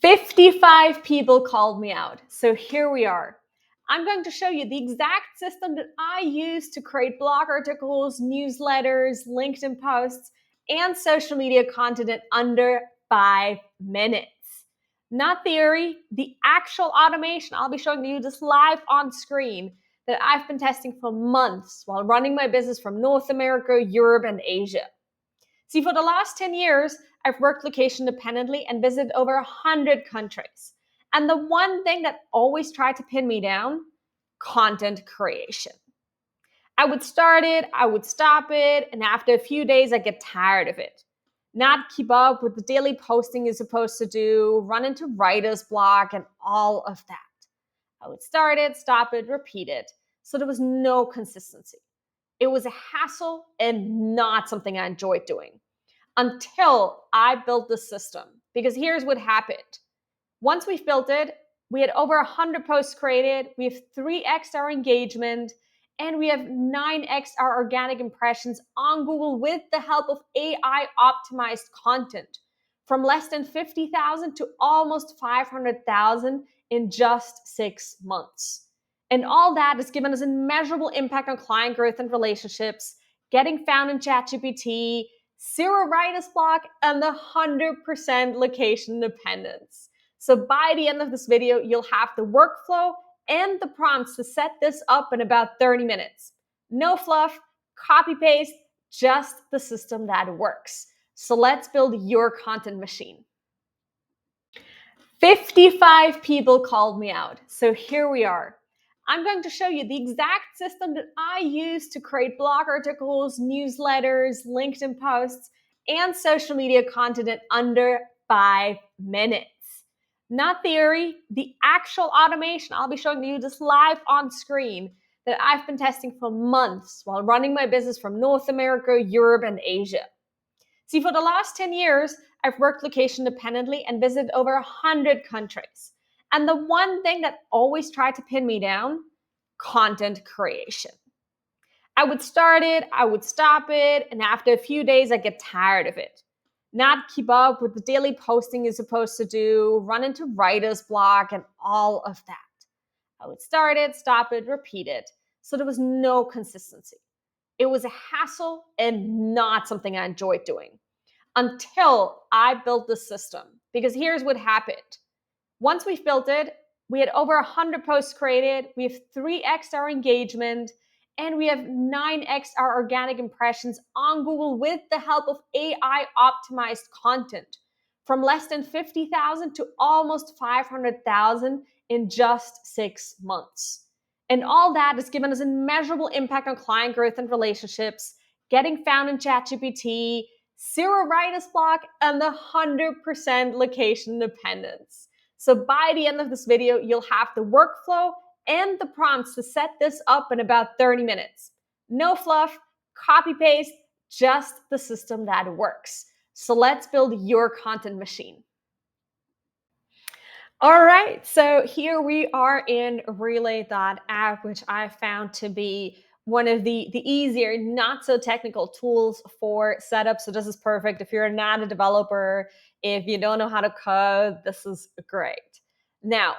55 people called me out. So here we are. I'm going to show you the exact system that I use to create blog articles, newsletters, LinkedIn posts, and social media content in under 5 minutes. Not theory, the actual automation I'll be showing you this live on screen that I've been testing for months while running my business from North America, Europe, and Asia. See, for the last 10 years, I've worked location independently and visited over 100 countries. And the one thing that always tried to pin me down, content creation. I would start it, I would stop it, and after a few days, I get tired of it. Not keep up with the daily posting you're supposed to do, run into writer's block, and all of that. I would start it, stop it, repeat it. So there was no consistency. It was a hassle and not something I enjoyed doing until I built the system. Because here's what happened. Once we've built it, we had over 100 posts created, we have 3x our engagement, and we have 9x our organic impressions on Google with the help of AI optimized content, from less than 50,000 to almost 500,000 in just 6 months. And all that has given us a measurable impact on client growth and relationships, getting found in ChatGPT, zero writer's block, and the 100% location independence. So by the end of this video, you'll have the workflow and the prompts to set this up in about 30 minutes. No fluff, copy paste, just the system that works. So let's build your content machine. 55 people called me out. So here we are. I'm going to show you the exact system that I use to create blog articles, newsletters, LinkedIn posts, and social media content in under 5 minutes. Not theory, the actual automation I'll be showing you this live on screen that I've been testing for months while running my business from North America, Europe, and Asia. See, for the last 10 years, I've worked location independently and visited over 100 countries. And the one thing that always tried to pin me down, content creation. I would start it, I would stop it, and after a few days, I get tired of it. Not keep up with the daily posting you're supposed to do, run into writer's block, and all of that. I would start it, stop it, repeat it. So there was no consistency. It was a hassle and not something I enjoyed doing until I built the system. Because here's what happened. Once we've built it, we had over 100 posts created, we have 3x our engagement, and we have 9x our organic impressions on Google with the help of AI optimized content, from less than 50,000 to almost 500,000 in just 6 months. And all that has given us a measurable impact on client growth and relationships, getting found in ChatGPT, zero writer's block, and the 100% location independence. So by the end of this video, you'll have the workflow and the prompts to set this up in about 30 minutes. No fluff, copy paste, just the system that works. So let's build your content machine. All right, so here we are in Relay.app, which I found to be one of the easier, not so technical tools for setup. So this is perfect. If you're not a developer, if you don't know how to code, this is great. Now,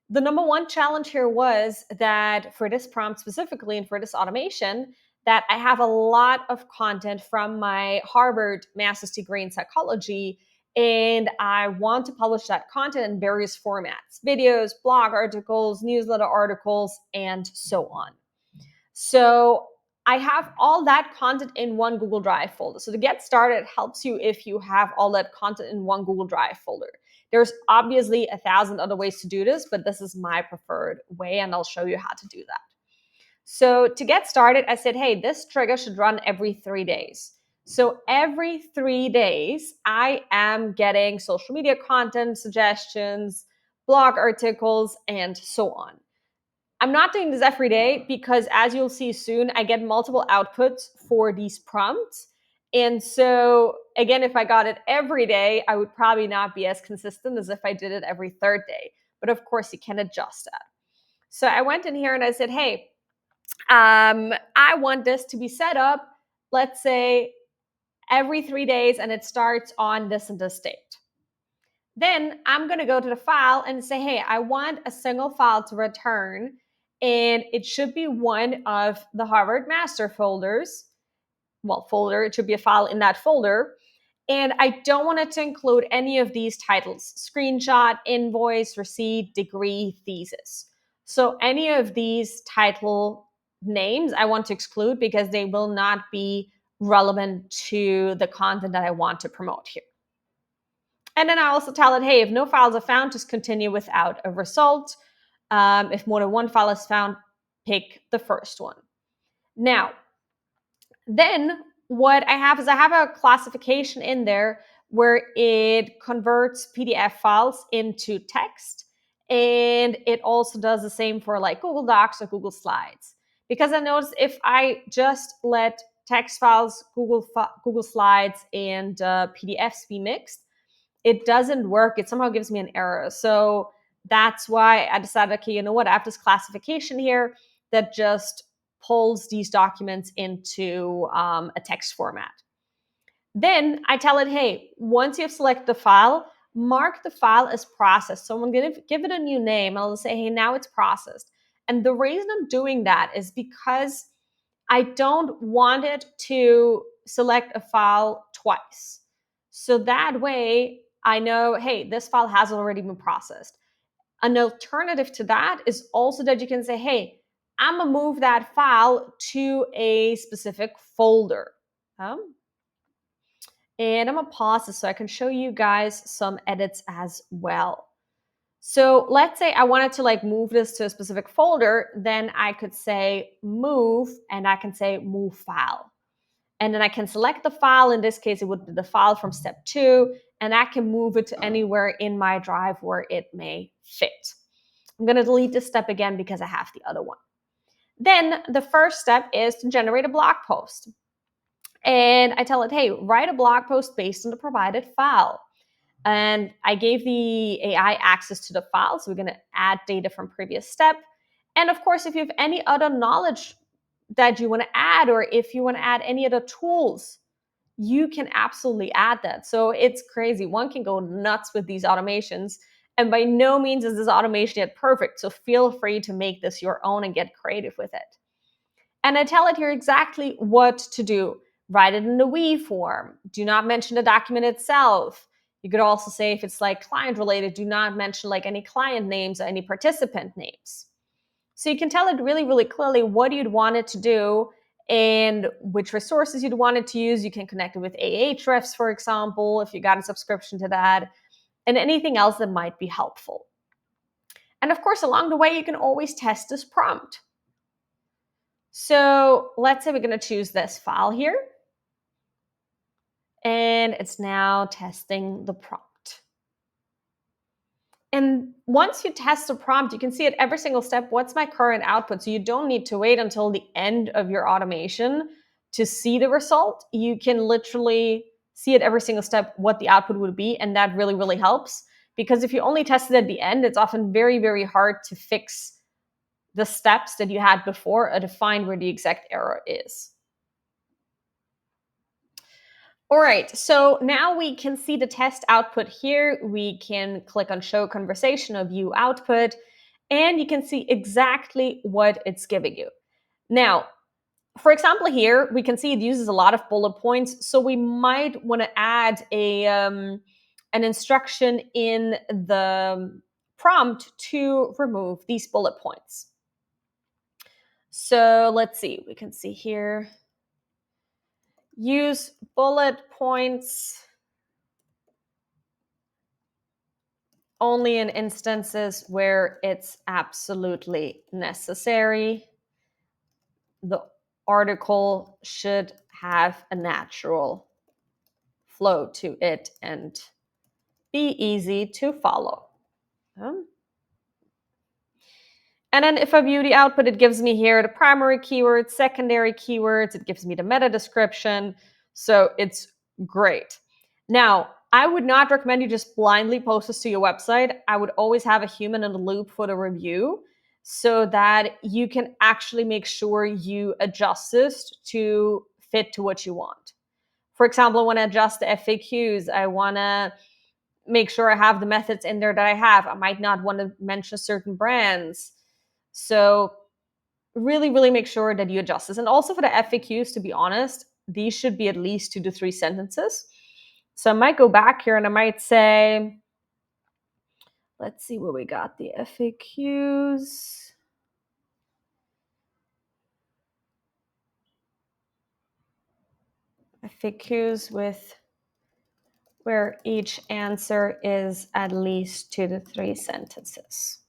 the number one challenge here was that for this prompt specifically and for this automation, that I have a lot of content from my Harvard master's degree in psychology, and I want to publish that content in various formats: videos, blog articles, newsletter articles, and so on. So I have all that content in one Google Drive folder. So to get started, it helps you if you have all that content in one Google Drive folder. There's obviously 1,000 other ways to do this, but this is my preferred way, and I'll show you how to do that. So to get started, I said, hey, this trigger should run every 3 days. So every 3 days, I am getting social media content, suggestions, blog articles, and so on. I'm not doing this every day because, as you'll see soon, I get multiple outputs for these prompts. And so, again, if I got it every day, I would probably not be as consistent as if I did it every third day. But of course, you can adjust that. So I went in here and I said, hey, I want this to be set up, let's say, every 3 days, and it starts on this and this date. Then I'm going to go to the file and say, hey, I want a single file to return, and it should be one of the Harvard master folders. Well, folder, it should be a file in that folder. And I don't want it to include any of these titles: screenshot, invoice, receipt, degree, thesis. So any of these title names I want to exclude because they will not be relevant to the content that I want to promote here. And then I also tell it, hey, if no files are found, just continue without a result. If more than one file is found, pick the first one. Now, then what I have is I have a classification in there where it converts PDF files into text. And it also does the same for like Google Docs or Google Slides. Because I noticed if I just let text files, Google Slides, and PDFs be mixed, it doesn't work. It somehow gives me an error. So that's why I decided, okay, you know what? I have this classification here that just pulls these documents into a text format. Then I tell it, hey, once you have selected the file, mark the file as processed. So I'm going to give it a new name. I'll say, hey, now it's processed. And the reason I'm doing that is because I don't want it to select a file twice. So that way I know, hey, this file has already been processed. An alternative to that is also that you can say, hey, I'm gonna move that file to a specific folder. And I'm gonna pause this so I can show you guys some edits as well. So let's say I wanted to like move this to a specific folder, then I could say move, and I can say move file. And then I can select the file. In this case, it would be the file from step 2, and I can move it to anywhere in my drive where it may fit. I'm going to delete this step again because I have the other one. Then the first step is to generate a blog post. And I tell it, hey, write a blog post based on the provided file. And I gave the AI access to the file, so we're going to add data from previous step. And of course, if you have any other knowledge that you want to add, or if you want to add any other tools, you can absolutely add that. So it's crazy. One can go nuts with these automations. And by no means is this automation yet perfect. So feel free to make this your own and get creative with it. And I tell it here exactly what to do. Write it in the we form. Do not mention the document itself. You could also say, if it's like client related, do not mention like any client names or any participant names. So you can tell it really, really clearly what you'd want it to do and which resources you'd want it to use. You can connect it with Ahrefs, for example, if you got a subscription to that, and anything else that might be helpful. And of course, along the way, you can always test this prompt. So let's say we're going to choose this file here. And it's now testing the prompt. And once you test the prompt, you can see at every single step, what's my current output? So you don't need to wait until the end of your automation to see the result. You can literally see at every single step what the output would be. And that really, really helps. Because if you only test it at the end, it's often very, very hard to fix the steps that you had before or to find where the exact error is. All right, so now we can see the test output here. We can click on show conversation or view output, and you can see exactly what it's giving you. Now, for example, here, we can see it uses a lot of bullet points, so we might want to add an instruction in the prompt to remove these bullet points. So let's see, we can see here, use bullet points only in instances where it's absolutely necessary. The article should have a natural flow to it and be easy to follow. And then if I view the output, it gives me here the primary keywords, secondary keywords, it gives me the meta description. So it's great. Now, I would not recommend you just blindly post this to your website. I would always have a human in the loop for the review so that you can actually make sure you adjust this to fit to what you want. For example, I want to adjust the FAQs. I want to make sure I have the methods in there that I have. I might not want to mention certain brands. So really, really make sure that you adjust this. And also for the FAQs, to be honest, these should be at least 2 to 3 sentences. So I might go back here and I might say, let's see where we got the FAQs. FAQs with where each answer is at least 2 to 3 sentences.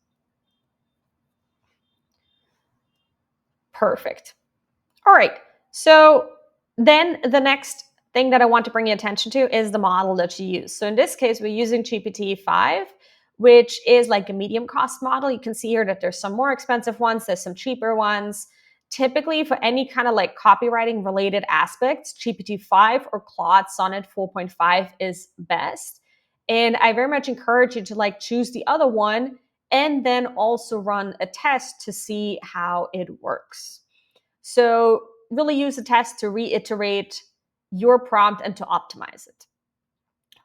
Perfect. All right. So then the next thing that I want to bring your attention to is the model that you use. So in this case, we're using GPT-5, which is like a medium cost model. You can see here that there's some more expensive ones, there's some cheaper ones. Typically for any kind of like copywriting related aspects, GPT-5 or Claude Sonnet 4.5 is best. And I very much encourage you to like choose the other one and then also run a test to see how it works. So really use the test to reiterate your prompt and to optimize it.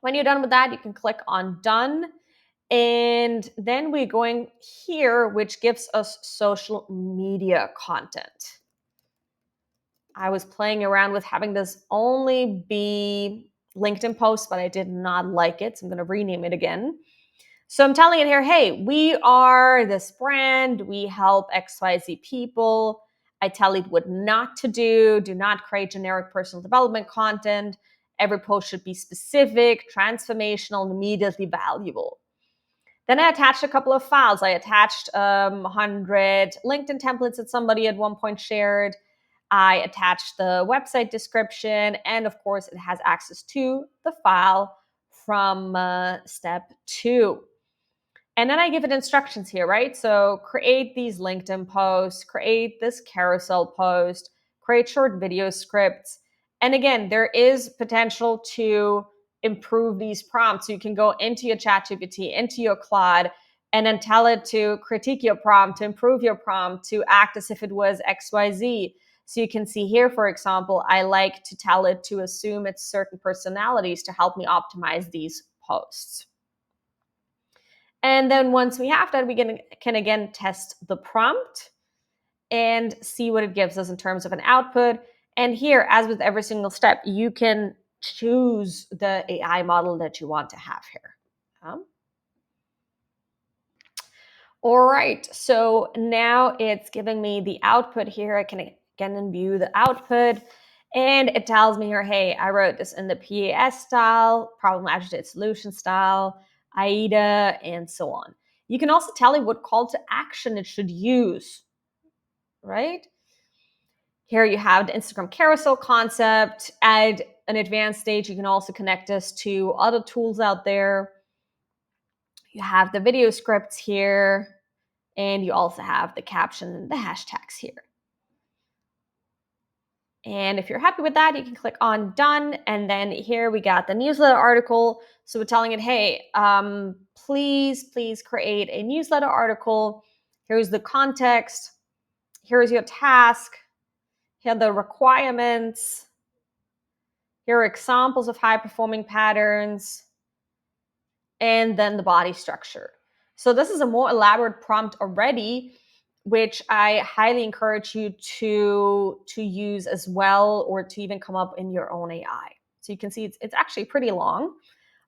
When you're done with that, you can click on done. And then we're going here, which gives us social media content. I was playing around with having this only be LinkedIn posts, but I did not like it. So I'm going to rename it again. So I'm telling it here, hey, we are this brand. We help XYZ people. I tell it what not to do. Do not create generic personal development content. Every post should be specific, transformational, and immediately valuable. Then I attached a couple of files. I attached 100 LinkedIn templates that somebody at one point shared. I attached the website description. And of course, it has access to the file from step 2. And then I give it instructions here, right? So create these LinkedIn posts, create this carousel post, create short video scripts. And again, there is potential to improve these prompts. So you can go into your ChatGPT, into your Claude, and then tell it to critique your prompt, to improve your prompt, to act as if it was XYZ. So you can see here, for example, I like to tell it to assume it's certain personalities to help me optimize these posts. And then once we have that, we can again test the prompt and see what it gives us in terms of an output. And here, as with every single step, you can choose the AI model that you want to have here. All right, so now it's giving me the output here. I can again view the output. And it tells me here, hey, I wrote this in the PAS style, problem agitated solution style, AIDA, and so on. You can also tell it what call to action it should use, right? Here you have the Instagram carousel concept. At an advanced stage, you can also connect this to other tools out there. You have the video scripts here, and you also have the caption and the hashtags here. And if you're happy with that, you can click on done. And then here we got the newsletter article. So we're telling it, hey, please create a newsletter article. Here's the context. Here's your task. Here are the requirements. Here are examples of high performing patterns. And then the body structure. So this is a more elaborate prompt already, which I highly encourage you to use as well, or to even come up in your own AI. So you can see it's actually pretty long.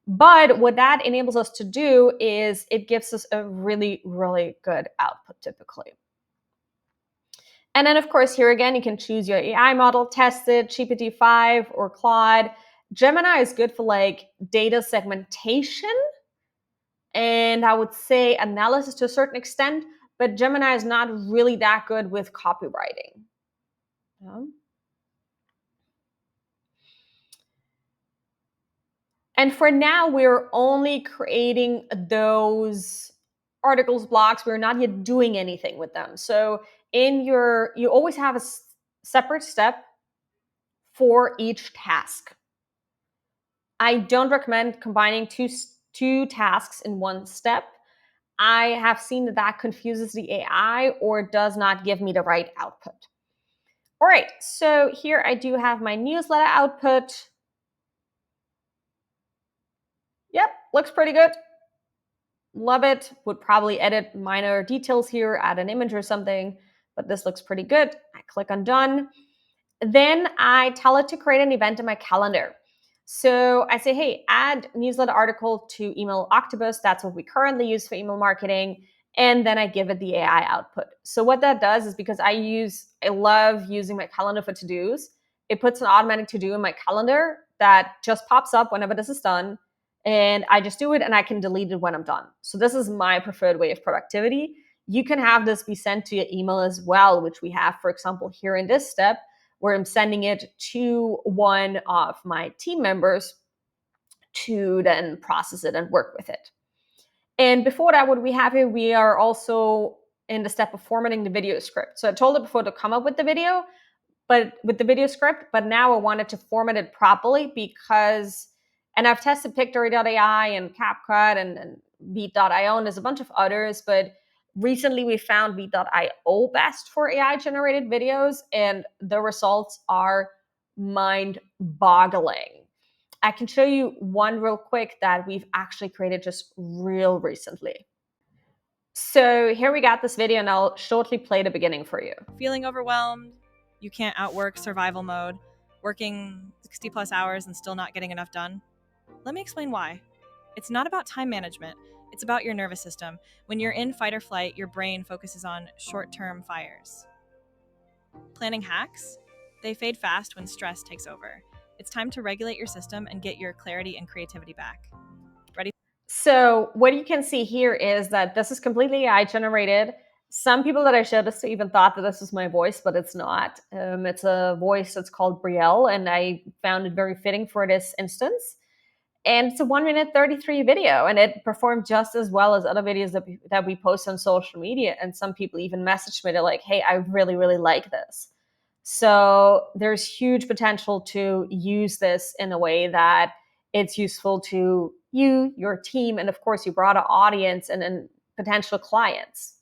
But what that enables us to do is it gives us a really, really good output typically. And then of course, here again, you can choose your AI model, test it, GPT-5 or Claude. Gemini is good for like data segmentation, and I would say analysis to a certain extent, but Gemini is not really that good with copywriting. And for now, we're only creating those articles, blogs. We're not yet doing anything with them. So you always have a separate step for each task. I don't recommend combining two tasks in one step. I have seen that confuses the AI or does not give me the right output. All right, so here I do have my newsletter output. Yep, looks pretty good. Love it. Would probably edit minor details here, add an image or something, but this looks pretty good. I click on done. Then I tell it to create an event in my calendar. So I say, hey, add newsletter article to email Octopus. That's what we currently use for email marketing. And then I give it the AI output. So what that does is, because I love using my calendar for to-dos, it puts an automatic to-do in my calendar that just pops up whenever this is done. And I just do it and I can delete it when I'm done. So this is my preferred way of productivity. You can have this be sent to your email as well, which we have, for example, here in this step, where I'm sending it to one of my team members to then process it and work with it. And before that, what we have here, we are also in the step of formatting the video script. So I told it before to come up with the video, but with the video script, but now I wanted to format it properly because, and I've tested Pictory.ai and CapCut and Beat.io, and there's a bunch of others, but recently we found Beat.io best for AI generated videos, and the results are mind boggling. I can show you one real quick that we've actually created just real recently. So here we got this video, and I'll shortly play the beginning for you. Feeling overwhelmed, you can't outwork survival mode, working 60 plus hours and still not getting enough done? Let me explain why. It's not about time management, it's about your nervous system. When you're in fight or flight, your brain focuses on short-term fires. Planning hacks? They fade fast when stress takes over. It's time to regulate your system and get your clarity and creativity back. Ready? So what you can see here is that this is completely AI generated. Some people that I showed this to even thought that this was my voice, but it's not. It's a voice that's called Brielle, and I found it very fitting for this instance. And it's a 1 minute 33 video, and it performed just as well as other videos that we post on social media. And some people even messaged me, they're like, hey, I really, really like this. So there's huge potential to use this in a way that it's useful to you, your team, and of course your broader audience and potential clients.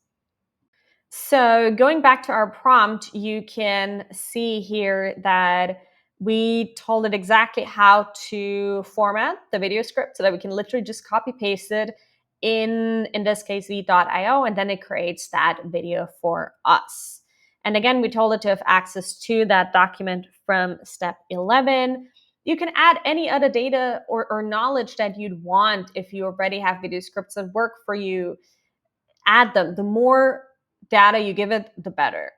So going back to our prompt, you can see here that we told it exactly how to format the video script so that we can literally just copy paste it in this case, v.io, and then it creates that video for us. And again, we told it to have access to that document from step 11. You can add any other data or knowledge that you'd want. If you already have video scripts that work for you, add them. The more data you give it, the better.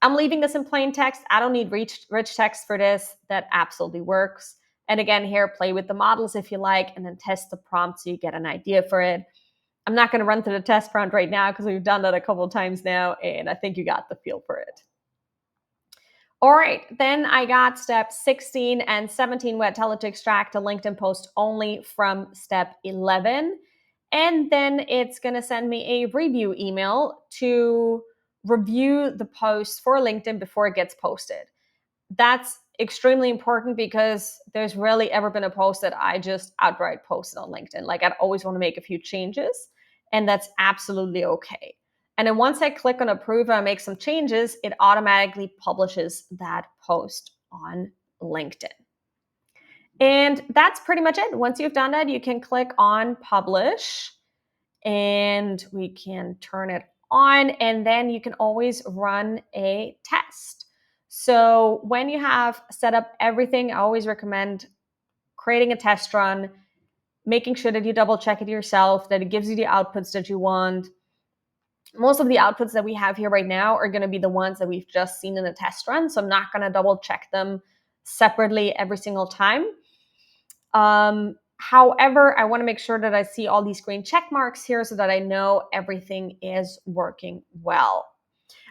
I'm leaving this in plain text. I don't need rich text for this. That absolutely works. And again, here, play with the models if you like, and then test the prompt so you get an idea for it. I'm not going to run through the test prompt right now because we've done that a couple of times now, and I think you got the feel for it. All right, then I got step 16 and 17, where I tell it to extract a LinkedIn post only from step 11. And then it's going to send me a review email to review the post for LinkedIn before it gets posted. That's extremely important because there's rarely ever been a post that I just outright posted on LinkedIn. Like, I'd always want to make a few changes, and that's absolutely okay. And then once I click on approve and I make some changes, it automatically publishes that post on LinkedIn. And that's pretty much it. Once you've done that, you can click on publish, and we can turn it on, and then you can always run a test. So when you have set up everything, I always recommend creating a test run, making sure that you double check it yourself, that it gives you the outputs that you want. Most of the outputs that we have here right now are going to be the ones that we've just seen in the test run. So I'm not going to double check them separately every single time. However, I want to make sure that I see all these green check marks here so that I know everything is working well.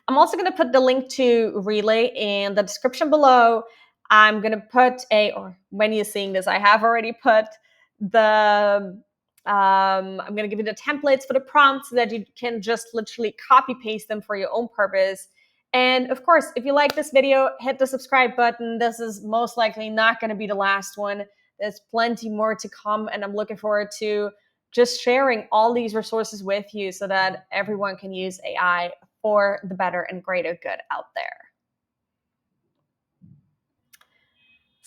I'm also going to put the link to Relay in the description below. I'm going to put or when you're seeing this, I have already put the, I'm going to give you the templates for the prompts so that you can just literally copy paste them for your own purpose. And of course, if you like this video, hit the subscribe button. This is most likely not going to be the last one. There's plenty more to come, and I'm looking forward to just sharing all these resources with you so that everyone can use AI for the better and greater good out there.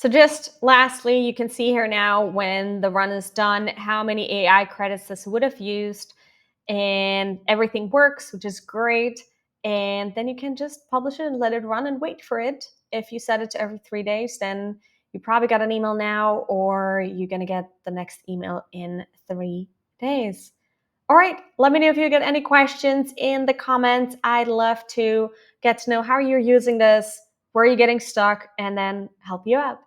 So just lastly, you can see here now when the run is done, how many AI credits this would have used, and everything works, which is great. And then you can just publish it and let it run and wait for it. If you set it to every 3 days, then you probably got an email now, or you're going to get the next email in 3 days. All right, let me know if you get any questions in the comments. I'd love to get to know how you're using this, where you're getting stuck, and then help you out.